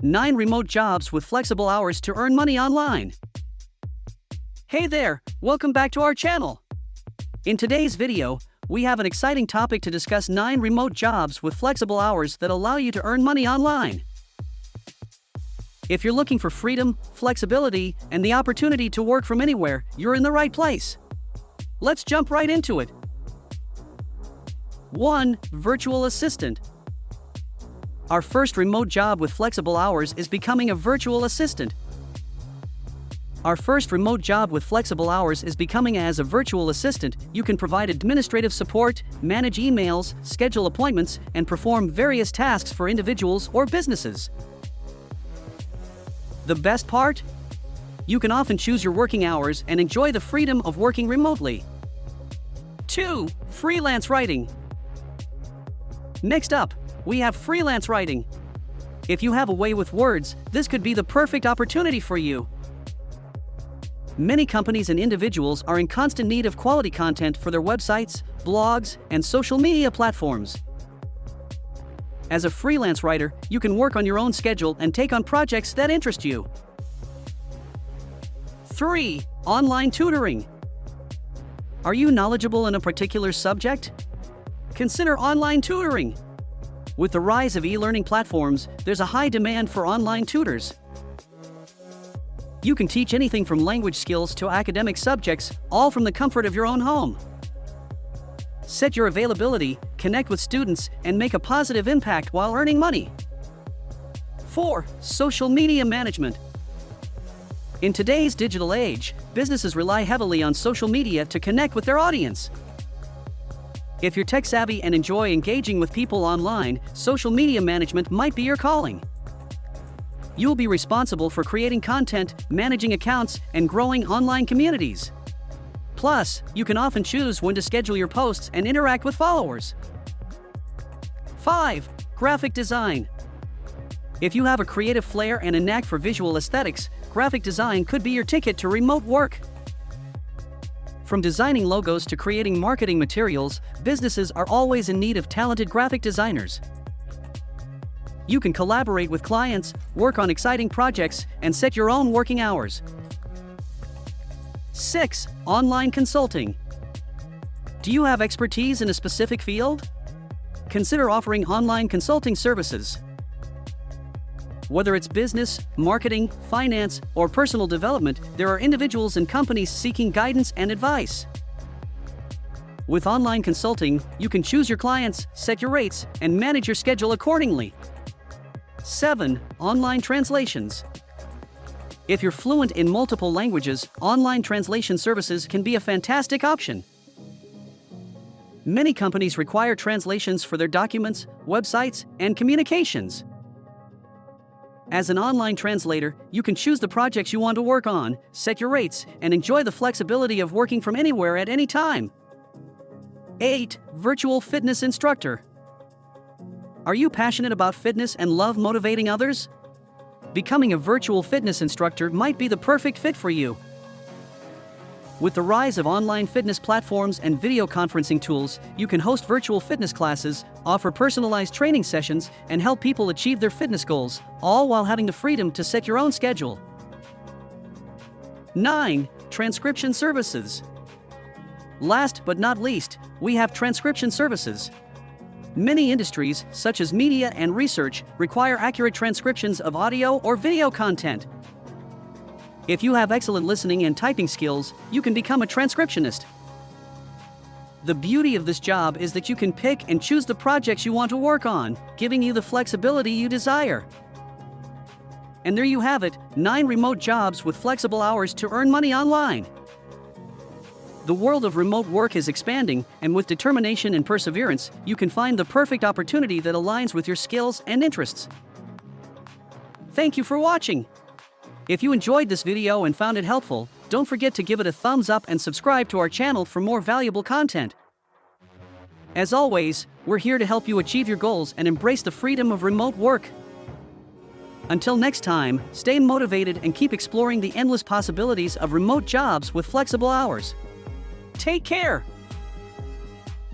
9 remote jobs with flexible hours to earn money online. Hey there, welcome back to our channel. In today's video, we have an exciting topic to discuss: 9 remote jobs with flexible hours that allow you to earn money online. If you're looking for freedom, flexibility, and the opportunity to work from anywhere, you're in the right place. Let's jump right into it. 1. Virtual assistant. Our first remote job with flexible hours is becoming a virtual assistant. Our first remote job with flexible hours is becoming as a virtual assistant. You can provide administrative support, manage emails, schedule appointments, and perform various tasks for individuals or businesses. The best part? You can often choose your working hours and enjoy the freedom of working remotely. 2. Freelance writing. Next up, we have freelance writing. If you have a way with words, this could be the perfect opportunity for you. Many companies and individuals are in constant need of quality content for their websites, blogs, and social media platforms. As a freelance writer, you can work on your own schedule and take on projects that interest you. 3. Online tutoring. Are you knowledgeable in a particular subject? Consider online tutoring. With the rise of e-learning platforms, there's a high demand for online tutors. You can teach anything from language skills to academic subjects, all from the comfort of your own home. Set your availability, connect with students, and make a positive impact while earning money. 4. Social media management. In today's digital age, businesses rely heavily on social media to connect with their audience. If you're tech-savvy and enjoy engaging with people online, social media management might be your calling. You'll be responsible for creating content, managing accounts, and growing online communities. Plus, you can often choose when to schedule your posts and interact with followers. 5. Graphic design. If you have a creative flair and a knack for visual aesthetics, graphic design could be your ticket to remote work. From designing logos to creating marketing materials, businesses are always in need of talented graphic designers. You can collaborate with clients, work on exciting projects, and set your own working hours. 6. Online consulting. Do you have expertise in a specific field? Consider offering online consulting services. Whether it's business, marketing, finance, or personal development, there are individuals and companies seeking guidance and advice. With online consulting, you can choose your clients, set your rates, and manage your schedule accordingly. 7. Online translations. If you're fluent in multiple languages, online translation services can be a fantastic option. Many companies require translations for their documents, websites, and communications. As an online translator, you can choose the projects you want to work on, set your rates, and enjoy the flexibility of working from anywhere at any time. 8. Virtual fitness instructor. Are you passionate about fitness and love motivating others? Becoming a virtual fitness instructor might be the perfect fit for you. With the rise of online fitness platforms and video conferencing tools, you can host virtual fitness classes, offer personalized training sessions, and help people achieve their fitness goals, all while having the freedom to set your own schedule. 9. Transcription services. Last but not least, we have transcription services. Many industries, such as media and research, require accurate transcriptions of audio or video content. If you have excellent listening and typing skills, you can become a transcriptionist. The beauty of this job is that you can pick and choose the projects you want to work on, giving you the flexibility you desire. And there you have it, 9 remote jobs with flexible hours to earn money online. The world of remote work is expanding, and with determination and perseverance, you can find the perfect opportunity that aligns with your skills and interests. Thank you for watching. If you enjoyed this video and found it helpful, don't forget to give it a thumbs up and subscribe to our channel for more valuable content. As always, we're here to help you achieve your goals and embrace the freedom of remote work. Until next time, stay motivated and keep exploring the endless possibilities of remote jobs with flexible hours. Take care!